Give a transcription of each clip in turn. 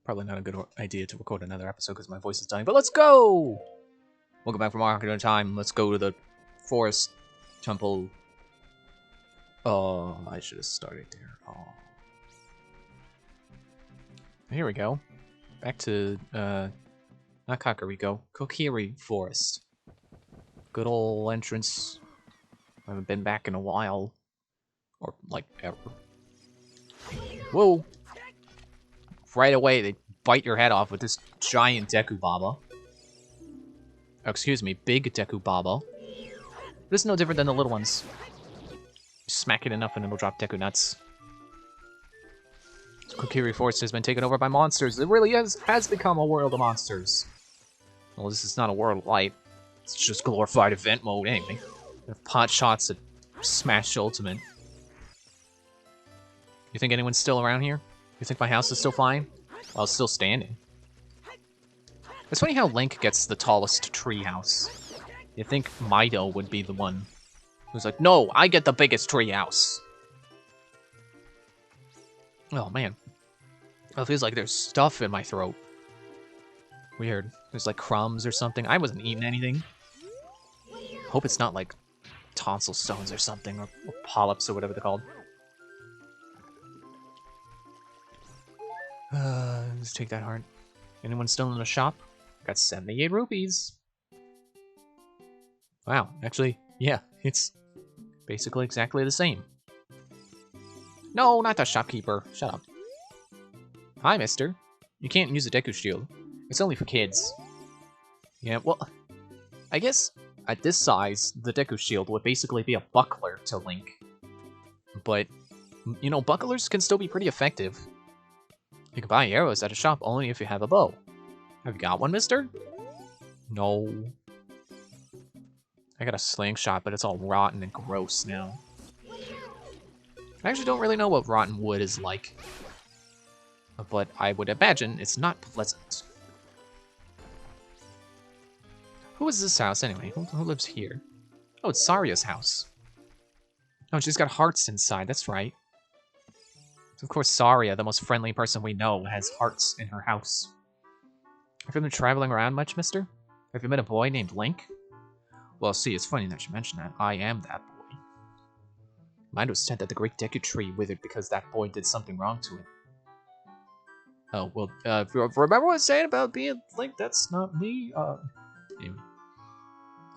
Probably not a good idea to record another episode because my voice is dying, but let's go! Welcome back from Ocarina of Time. Let's go to the forest temple. Oh, I should have started there. Oh. Here we go. Back to, not Kakariko, Kokiri Forest. Good old entrance. I haven't been back in a while. Or, like, ever. Whoa! Right away, they bite your head off with this giant Deku Baba. Oh, excuse me, big Deku Baba. This is no different than the little ones. You smack it enough and it'll drop Deku Nuts. Kokiri Forest has been taken over by monsters. It really has become a world of monsters. Well, this is not a world of light. It's just glorified event mode anyway. Pot shots at Smash Ultimate. You think anyone's still around here? You think my house is still fine? Well, it's still standing. It's funny how Link gets the tallest tree house. You think Mido would be the one who's like, no, I get the biggest tree house. Oh, man. It feels like there's stuff in my throat. Weird. There's like crumbs or something. I wasn't eating anything. Hope it's not like tonsil stones or something, or polyps or whatever they're called. Let's take that heart. Anyone still in the shop? Got 78 rupees. Wow, actually, yeah, it's basically exactly the same. No, not the shopkeeper. Shut up. Hi, mister. You can't use a Deku Shield. It's only for kids. Yeah, well, I guess at this size, the Deku Shield would basically be a buckler to Link. But, you know, bucklers can still be pretty effective. You can buy arrows at a shop only if you have a bow. Have you got one, mister? No. I got a slingshot, but it's all rotten and gross now. I actually don't really know what rotten wood is like. But I would imagine it's not pleasant. Who is this house anyway? Who lives here? Oh, it's Saria's house. Oh, she's got hearts inside, that's right. Of course, Saria, the most friendly person we know, has hearts in her house. Have you been traveling around much, mister? Have you met a boy named Link? Well, see, it's funny that you mention that. I am that boy. Mine was said that the great Deku Tree withered because that boy did something wrong to it. Oh, well, remember what I was saying about being Link? That's not me. Anyway.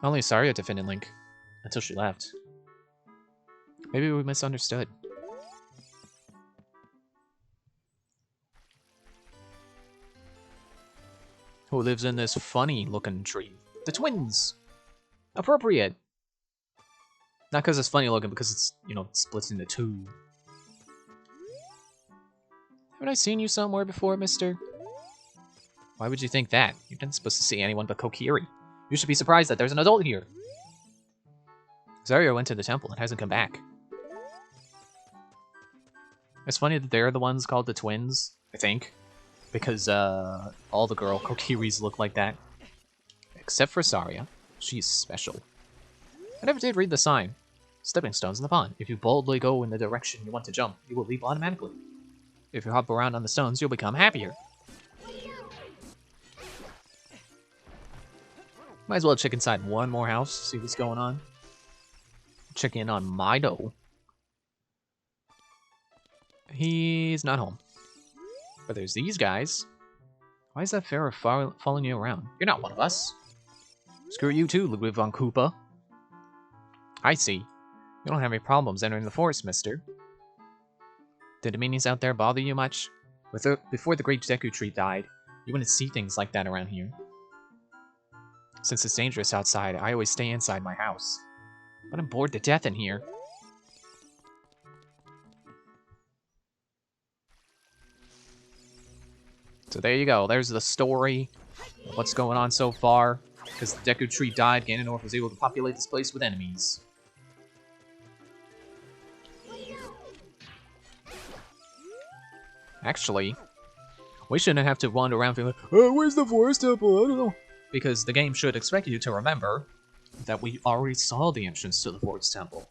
Only Saria defended Link until she left. Maybe we misunderstood. Who lives in this funny-looking tree? The twins! Appropriate! Not because it's funny-looking, because it's, you know, it splits into two. Haven't I seen you somewhere before, mister? Why would you think that? You're not supposed to see anyone but Kokiri. You should be surprised that there's an adult here. Zaria went to the temple and hasn't come back. It's funny that they're the ones called the twins, I think. Because, all the girl Kokiris look like that. Except for Saria. She's special. I never did read the sign. Stepping stones in the pond. If you boldly go in the direction you want to jump, you will leap automatically. If you hop around on the stones, you'll become happier. Might as well check inside one more house, see what's going on. Check in on Mido. He's not home. But there's these guys. Why is that Pharaoh following you around? You're not one of us. Screw you too, Ludwig von Koopa. I see. You don't have any problems entering the forest, mister. Did the minions out there bother you much? Before the great Deku Tree died, you wouldn't see things like that around here. Since it's dangerous outside, I always stay inside my house. But I'm bored to death in here. So there you go. There's the story of what's going on so far. Because the Deku Tree died, Ganondorf was able to populate this place with enemies. Actually, we shouldn't have to wander around feeling like, oh, where's the forest temple? I don't know. Because the game should expect you to remember that we already saw the entrance to the forest temple.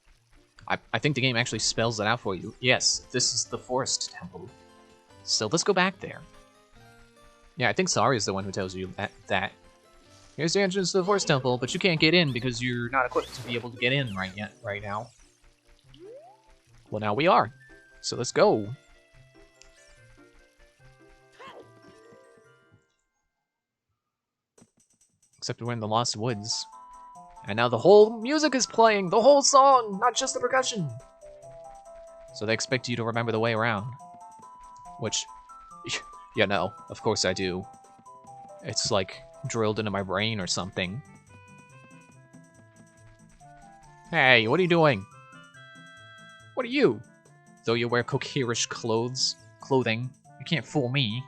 I think the game actually spells it out for you. Yes, this is the forest temple. So let's go back there. Yeah, I think Sari is the one who tells you that. Here's the entrance to the Forest Temple, but you can't get in because you're not equipped to be able to get in right now. Well, now we are. So let's go. Except we're in the Lost Woods. And now the whole music is playing, the whole song, not just the percussion. So they expect you to remember the way around. Which, yeah, no, of course I do. It's like drilled into my brain or something. Hey, what are you doing? What are you? Though you wear Kokirish clothing, you can't fool me.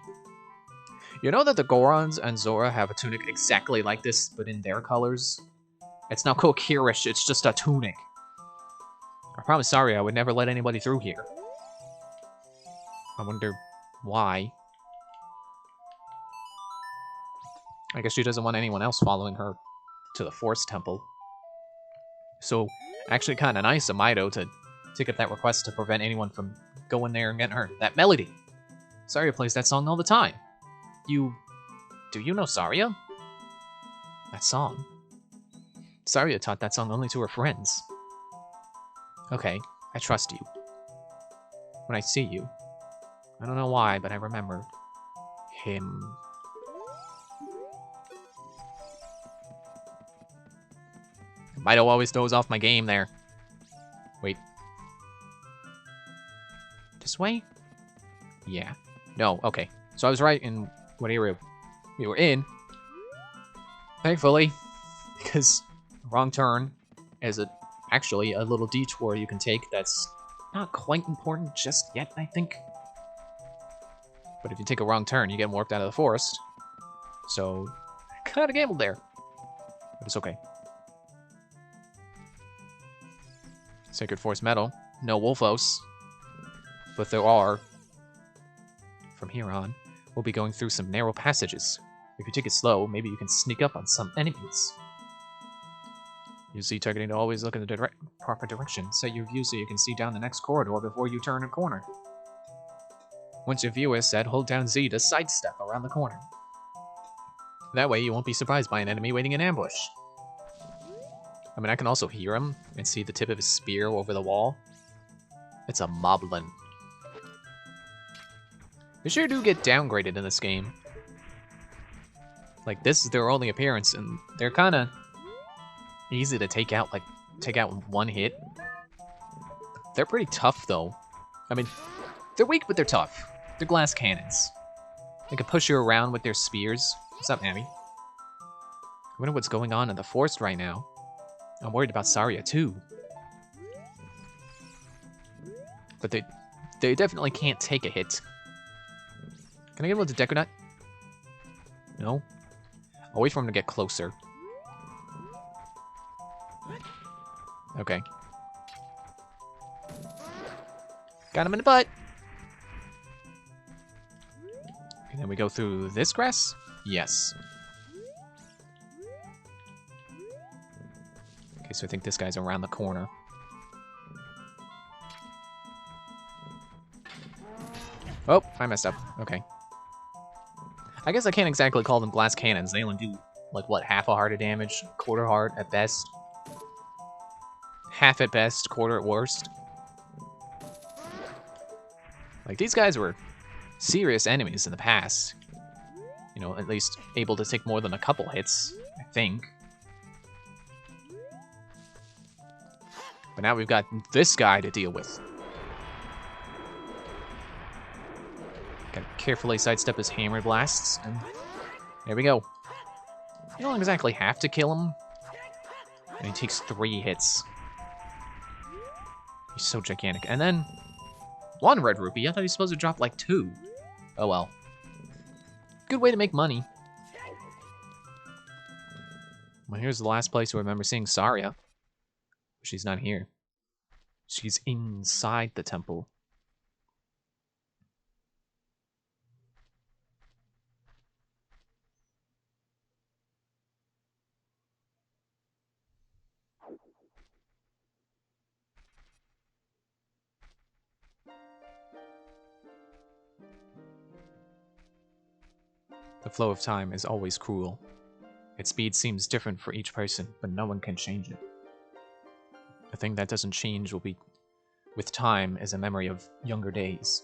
You know that the Gorons and Zora have a tunic exactly like this, but in their colors? It's not Kokirish, it's just a tunic. I promise sorry, I would never let anybody through here. I wonder why. I guess she doesn't want anyone else following her to the Forest Temple. So, actually kind of nice of Mido to take up that request to prevent anyone from going there and getting hurt. That melody! Saria plays that song all the time. Do you know Saria? That song? Saria taught that song only to her friends. Okay, I trust you. When I see you, I don't know why, but I remember him. Mido always throws off my game there. Wait. This way? Yeah. No, okay. So I was right in what area we were in. Thankfully, because wrong turn is actually a little detour you can take that's not quite important just yet, I think. But if you take a wrong turn, you get warped out of the forest. So, I kind of gambled there. But it's okay. Sacred Forest Meadow. No Wolfos. But there are. From here on, we'll be going through some narrow passages. If you take it slow, maybe you can sneak up on some enemies. Use Z targeting to always look in the proper direction. Set your view so you can see down the next corridor before you turn a corner. Once your view is set, hold down Z to sidestep around the corner. That way you won't be surprised by an enemy waiting in ambush. I mean, I can also hear him and see the tip of his spear over the wall. It's a moblin. They sure do get downgraded in this game. Like, this is their only appearance, and they're kind of easy to take out, like, take out with one hit. They're pretty tough, though. I mean, they're weak, but they're tough. They're glass cannons. They can push you around with their spears. What's up, Abby? I wonder what's going on in the forest right now. I'm worried about Saria, too. But they definitely can't take a hit. Can I get him with the Deku Nut? No? I'll wait for him to get closer. Okay. Got him in the butt! And then we go through this grass? Yes. Okay, so I think this guy's around the corner. Oh, I messed up. Okay. I guess I can't exactly call them glass cannons. They only do, like, what, half a heart of damage? Quarter heart at best? Half at best, quarter at worst? Like, these guys were serious enemies in the past. You know, at least able to take more than a couple hits, I think. But now we've got this guy to deal with. Gotta carefully sidestep his hammer blasts, and there we go. You don't exactly have to kill him. And he takes 3 hits. He's so gigantic. And then, 1 red rupee. I thought he was supposed to drop like 2. Oh well. Good way to make money. Well, here's the last place I remember seeing Saria. She's not here. She's inside the temple. The flow of time is always cruel. Its speed seems different for each person, but no one can change it. The thing that doesn't change will be, with time, is a memory of younger days.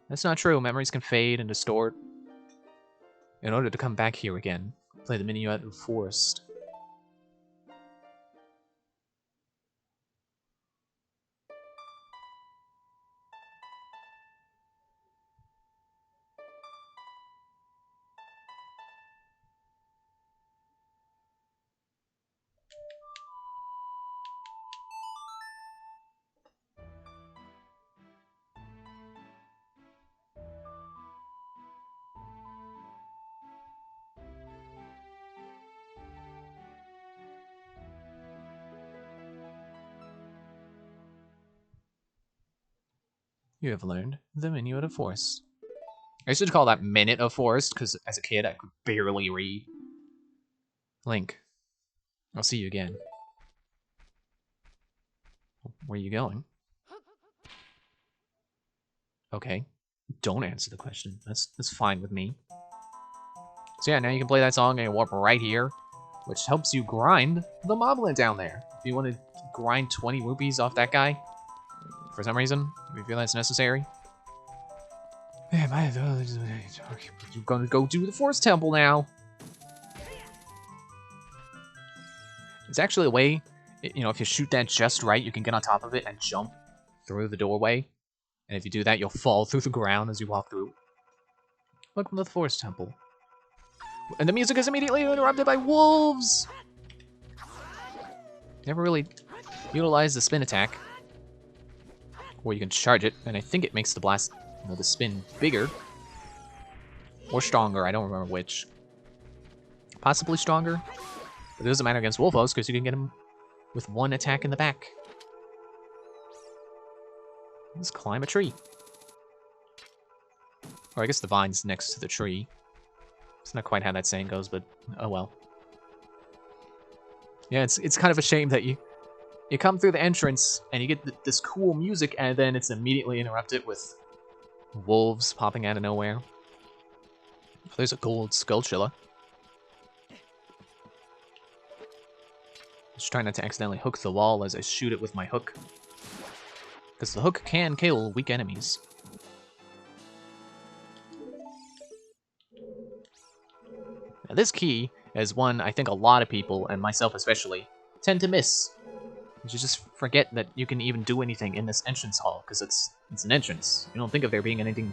That's not true. Memories can fade and distort. In order to come back here again, play the minuet of Forest. You have learned the Minuet of Forest. I should call that Minute of Forest, because as a kid I could barely read. Link, I'll see you again. Where are you going? Okay, don't answer the question. That's fine with me. So yeah, now you can play that song and warp right here, which helps you grind the moblin down there. If you want to grind 20 rupees off that guy, for some reason, if you feel that's necessary. You're gonna go do the Forest Temple now. It's actually a way, you know, if you shoot that just right, you can get on top of it and jump through the doorway. And if you do that, you'll fall through the ground as you walk through. Welcome to the Forest Temple. And the music is immediately interrupted by wolves! Never really utilized the spin attack. Or you can charge it, and I think it makes the blast, you know, the spin bigger. Or stronger, I don't remember which. Possibly stronger. But it doesn't matter against Wolfos, because you can get him with one attack in the back. Let's climb a tree. Or I guess the vine's next to the tree. It's not quite how that saying goes, but oh well. Yeah, it's kind of a shame that you come through the entrance and you get this cool music and then it's immediately interrupted with wolves popping out of nowhere. There's a gold skulltula. Just trying not to accidentally hook the wall as I shoot it with my hook. Because the hook can kill weak enemies. Now this key is one I think a lot of people, and myself especially, tend to miss. You just forget that you can even do anything in this entrance hall, because it's an entrance. You don't think of there being anything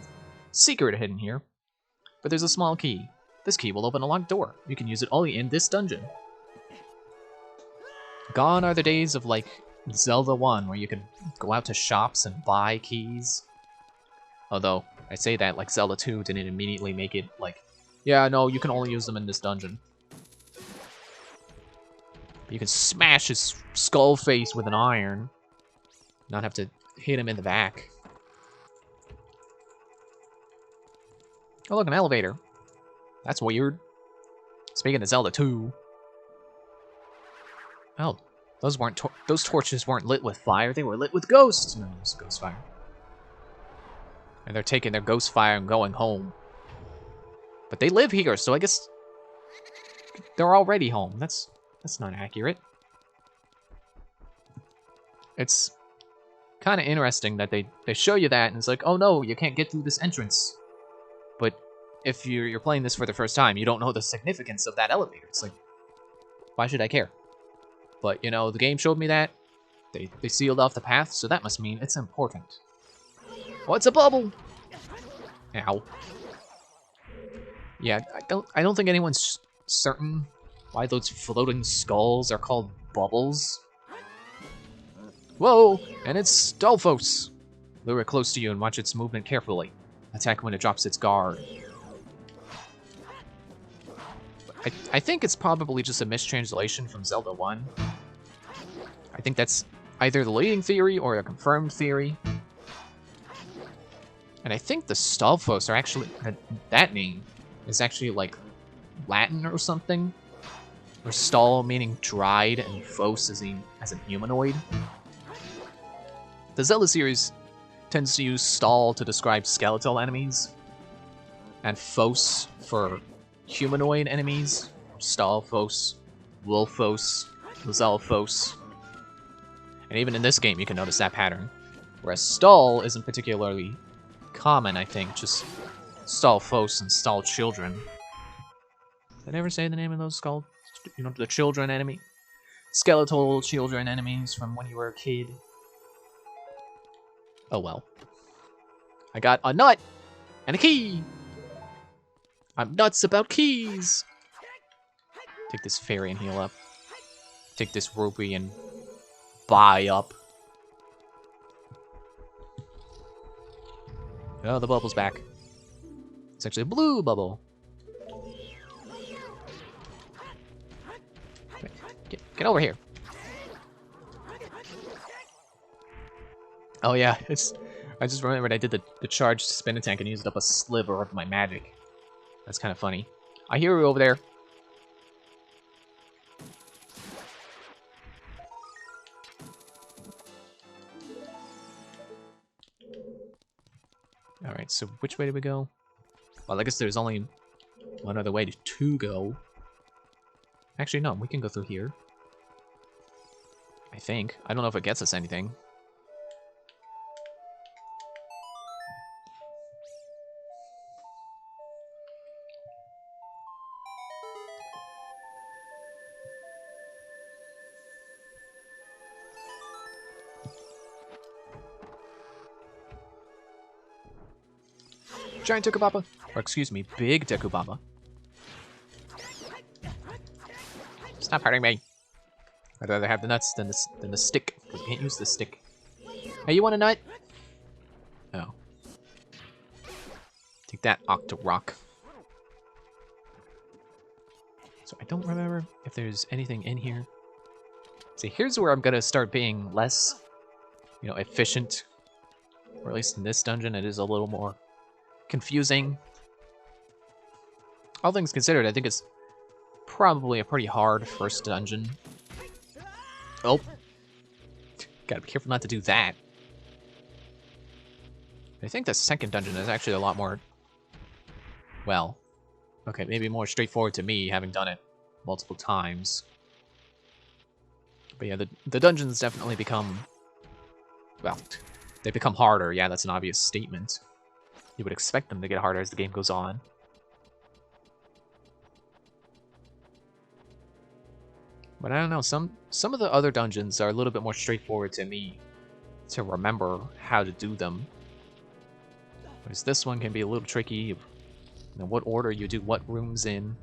secret hidden here. But there's a small key. This key will open a locked door. You can use it only in this dungeon. Gone are the days of, like, Zelda 1, where you could go out to shops and buy keys. Although, I say that, like, Zelda 2 didn't immediately make it, like, yeah, no, you can only use them in this dungeon. But you can smash his skull face with an iron. Not have to hit him in the back. Oh, look, an elevator. That's weird. Speaking of Zelda 2. Oh, those torches weren't lit with fire, they were lit with ghosts. No, it was ghost fire. And they're taking their ghost fire and going home. But they live here, so I guess they're already home. That's not accurate. It's kind of interesting that they show you that, and it's like, oh no, you can't get through this entrance. But if you're playing this for the first time, you don't know the significance of that elevator. It's like, why should I care? But, you know, the game showed me that. They sealed off the path, so that must mean it's important. Oh, it's a bubble! Ow. Yeah, I don't think anyone's certain why those floating skulls are called bubbles. Whoa! And it's Dolphos! Lure it close to you and watch its movement carefully. Attack when it drops its guard. I think it's probably just a mistranslation from Zelda 1. I think that's either the leading theory or a confirmed theory. And I think the Stalfos are actually... That name is actually, like, Latin or something. Or Stal meaning dried and Phos as an humanoid. The Zelda series tends to use Stal to describe skeletal enemies. and Phos for humanoid enemies. Stalfos, Wolfos, Lizalfos. And even in this game, you can notice that pattern. Whereas Stall isn't particularly common, I think. Just Stalfos and Stall children. Did I ever say the name of those skull? You know, the children enemy? Skeletal children enemies from when you were a kid. Oh well. I got a nut and a key. I'm nuts about keys. Take this fairy and heal up. Take this rupee and buy up. Oh, the bubble's back. It's actually a blue bubble. Get over here. Oh yeah, I just remembered I did the charged spin attack and used up a sliver of my magic. That's kind of funny. I hear you over there. Alright, so which way do we go? Well, I guess there's only one other way to go. Actually, no, we can go through here. I think. I don't know if it gets us anything. Giant Dekubaba. Or excuse me, big Dekubaba. Stop hurting me. I'd rather have the nuts than the stick, because I can't use the stick. Hey, you want a nut? Oh. Take that, Octorok. So I don't remember if there's anything in here. See, here's where I'm gonna start being less, you know, efficient. Or at least in this dungeon, it is a little more confusing. All things considered, I think it's probably a pretty hard first dungeon. Oh. Gotta be careful not to do that. I think the second dungeon is actually a lot more... Well, okay, maybe more straightforward to me, having done it multiple times. But yeah, the dungeons definitely become... Well, they become harder. Yeah, that's an obvious statement. You would expect them to get harder as the game goes on. But I don't know, some of the other dungeons are a little bit more straightforward to me to remember how to do them. Whereas this one can be a little tricky, you know, what order you do what rooms in.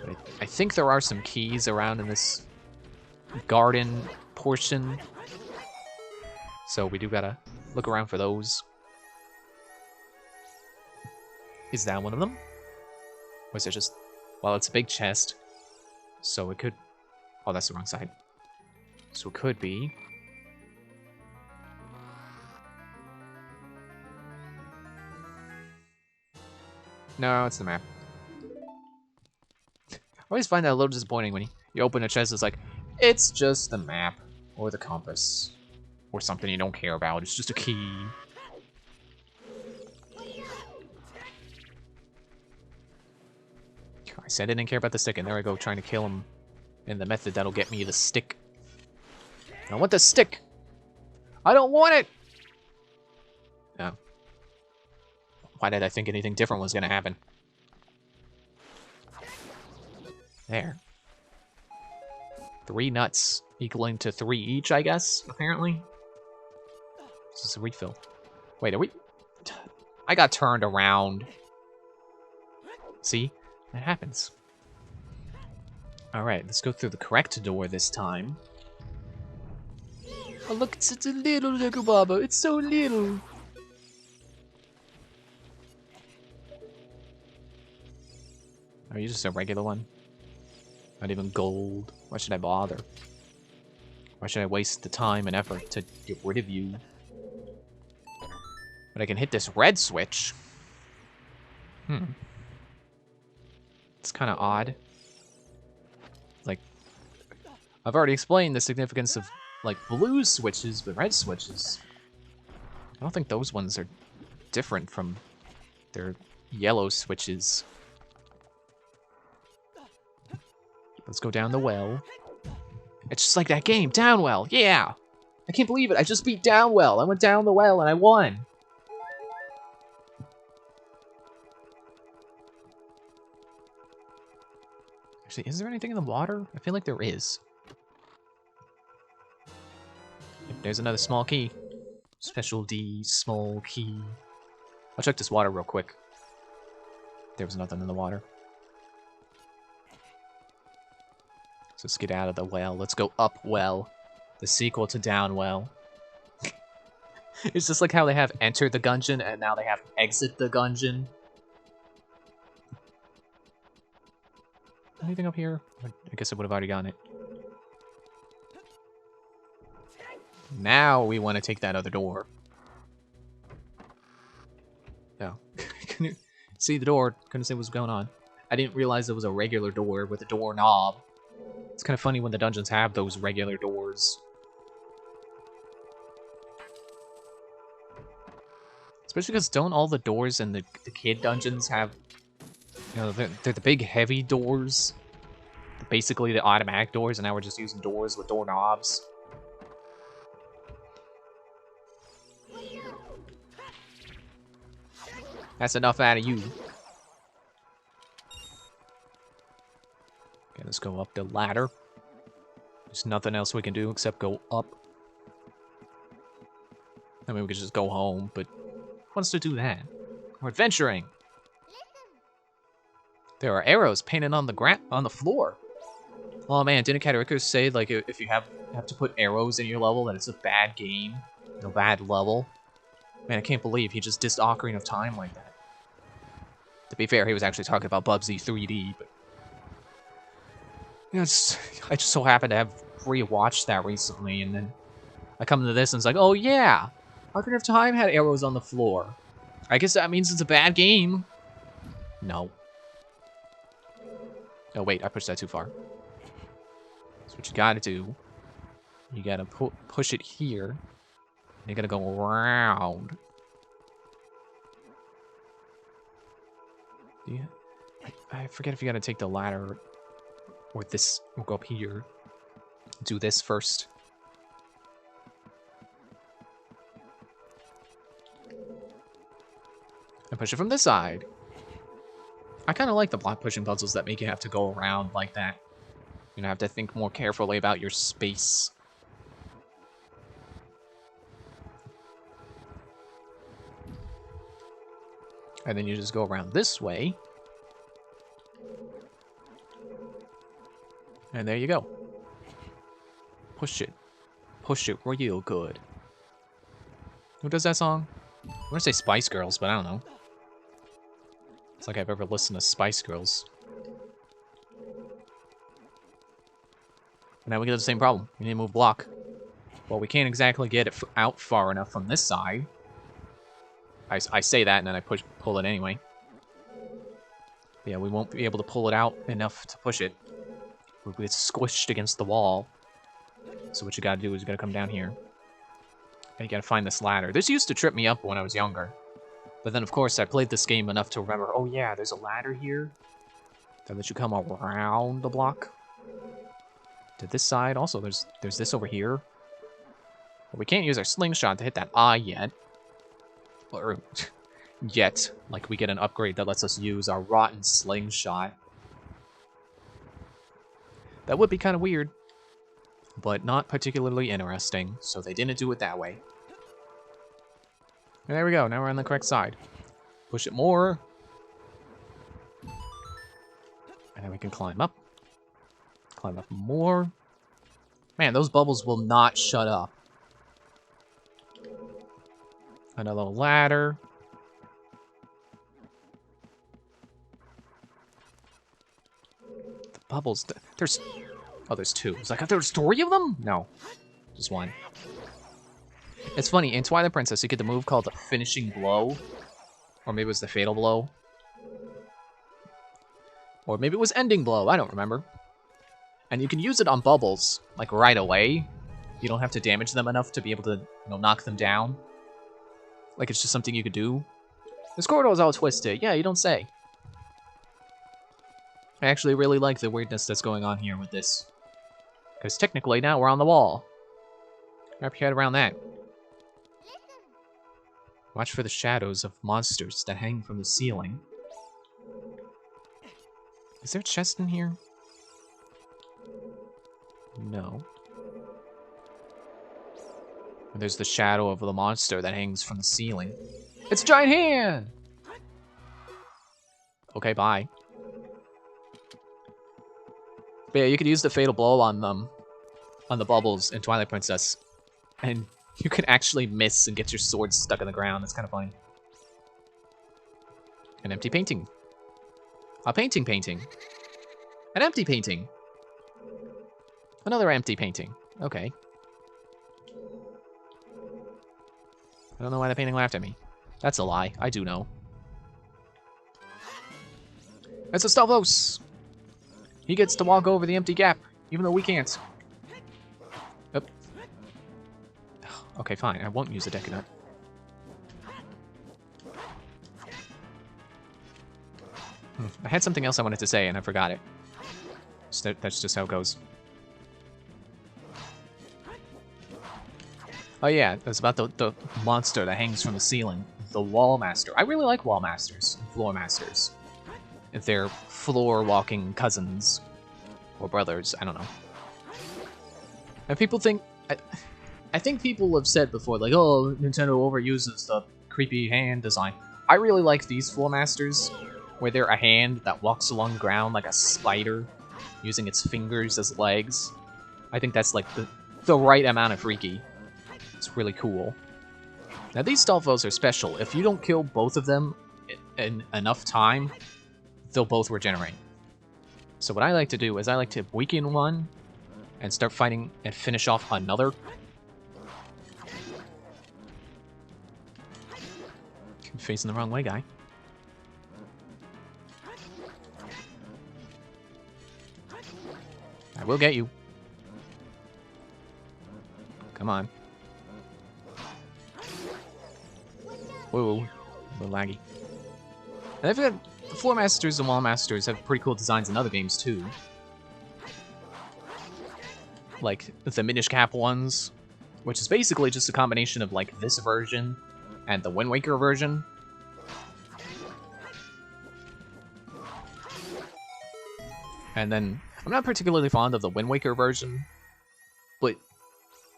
But I think there are some keys around in this garden portion. So we do gotta look around for those. Is that one of them? Or is it just... Well, it's a big chest. So it could... Oh, that's the wrong side. So it could be... No, it's the map. I always find that a little disappointing when you open a chest, it's like, it's just the map, or the compass, or something you don't care about, it's just a key. I said I didn't care about the stick, and there I go, trying to kill him in the method that'll get me the stick. I want the stick! I don't want it! No. Why did I think anything different was gonna happen? There. 3 nuts, equaling to 3 each, I guess, apparently. This is a refill. Wait, are we... I got turned around. See? That happens. Alright, let's go through the correct door this time. Oh look, it's such a little Dekubaba. It's so little. Are you just a regular one? Not even gold. Why should I bother? Why should I waste the time and effort to get rid of you? But I can hit this red switch. It's kind of odd. Like, I've already explained the significance of, like, blue switches, but red switches, I don't think those ones are different from their yellow switches. Let's go down the well. It's just like that game, down well, yeah! I can't believe it, I just beat down well. I went down the well and I won. Actually, is there anything in the water? I feel like there is. Yep, there's another small key. Special D, small key. I'll check this water real quick. There was nothing in the water. So let's get out of the well. Let's go up well. The sequel to down well. It's just like how they have enter the gungeon and now they have exit the gungeon. Anything up here? I guess I would have already gotten it. Now we want to take that other door. No. Couldn't see the door. Couldn't see what was going on. I didn't realize it was a regular door with a door knob. It's kind of funny when the dungeons have those regular doors. Especially because don't all the doors in the kid dungeons have... You know, they're the big heavy doors. Basically the automatic doors, and now we're just using doors with door knobs. That's enough out of you. Okay, let's go up the ladder. There's nothing else we can do except go up. I mean, we could just go home, but who wants to do that? We're adventuring. There are arrows painted on the floor. Oh man, didn't Katarika say like if you have to put arrows in your level that it's a bad game, a bad level? Man, I can't believe he just dissed Ocarina of Time like that. To be fair, he was actually talking about Bubsy 3D, but you know, I just so happened to have rewatched that recently, and then I come to this and it's like, oh yeah, Ocarina of Time had arrows on the floor. I guess that means it's a bad game. No. Oh wait, I pushed that too far. That's what you gotta do. You gotta push it here. And you gotta go around. Yeah. I forget if you gotta take the ladder or this. We'll go up here. Do this first. And push it from this side. I kind of like the block pushing puzzles that make you have to go around like that. You know, have to think more carefully about your space. And then you just go around this way. And there you go. Push it. Push it real good. Who does that song? I want to say Spice Girls, but I don't know. It's like I've ever listened to Spice Girls. But now we get the same problem. We need to move block. Well, we can't exactly get it out far enough from this side. I say that and then I pull it anyway. But yeah, we won't be able to pull it out enough to push it. We'll get squished against the wall. So what you gotta do is you gotta come down here. And you gotta find this ladder. This used to trip me up when I was younger. But then, of course, I played this game enough to remember, oh yeah, there's a ladder here that lets you come around the block. To this side, also, there's this over here. But we can't use our slingshot to hit that eye yet. Or, yet. Like, we get an upgrade that lets us use our rotten slingshot. That would be kind of weird. But not particularly interesting, so they didn't do it that way. And there we go, now we're on the correct side. Push it more. And then we can climb up. Climb up more. Man, those bubbles will not shut up. Another ladder. The bubbles, there's... Oh, there's two. It's like, there's 3 of them? No, just 1. It's funny, in Twilight Princess, you get the move called the Finishing Blow. Or maybe it was the Fatal Blow. Or maybe it was Ending Blow, I don't remember. And you can use it on bubbles, like right away. You don't have to damage them enough to be able to, you know, knock them down. Like it's just something you could do. This corridor's all twisted. Yeah, you don't say. I actually really like the weirdness that's going on here with this. Because technically now we're on the wall. Wrap your head around that. Watch for the shadows of monsters that hang from the ceiling. Is there a chest in here? No. And there's the shadow of the monster that hangs from the ceiling. It's a giant hand! Okay, bye. But yeah, you could use the fatal blow on them, on the bubbles in Twilight Princess, and you can actually miss and get your sword stuck in the ground. It's kind of funny. An empty painting. A painting. An empty painting. Another empty painting. Okay. I don't know why the painting laughed at me. That's a lie. I do know. It's a Stalvos! He gets to walk over the empty gap, even though we can't. Yep. Okay, fine. I won't use a Deku Nut. I had something else I wanted to say, and I forgot it. So that's just how it goes. Oh yeah, it was about the monster that hangs from the ceiling. The Wall Master. I really like Wall Masters and Floor Masters. If they're floor-walking cousins. Or brothers, I don't know. And people think... I think people have said before, like, oh, Nintendo overuses the creepy hand design. I really like these Floor Masters, where they're a hand that walks along the ground like a spider, using its fingers as legs. I think that's, like, the right amount of freaky. It's really cool. Now, these Stalfos are special. If you don't kill both of them in enough time, they'll both regenerate. So what I like to do is I like to weaken one and start fighting and finish off another. I'm facing the wrong way, guy. I will get you. Come on. Whoa, a little laggy. And they've got the Floor Masters and Wall Masters have pretty cool designs in other games too. Like the Minish Cap ones, which is basically just a combination of like this version and the Wind Waker version. And then I'm not particularly fond of the Wind Waker version, but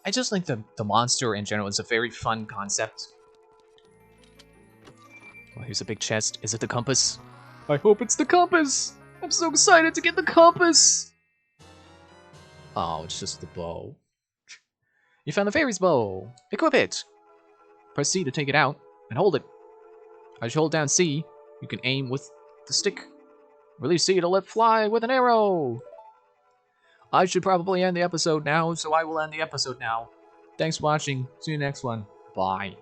I just think the monster in general is a very fun concept. Well, here's a big chest. Is it the compass? I hope it's the compass! I'm so excited to get the compass! Oh, it's just the bow. You found the fairy's bow! Equip it! Press C to take it out, and hold it. As you hold down C, you can aim with the stick. Release C to let fly with an arrow! I should probably end the episode now, so I will end the episode now. Thanks for watching. See you next one. Bye.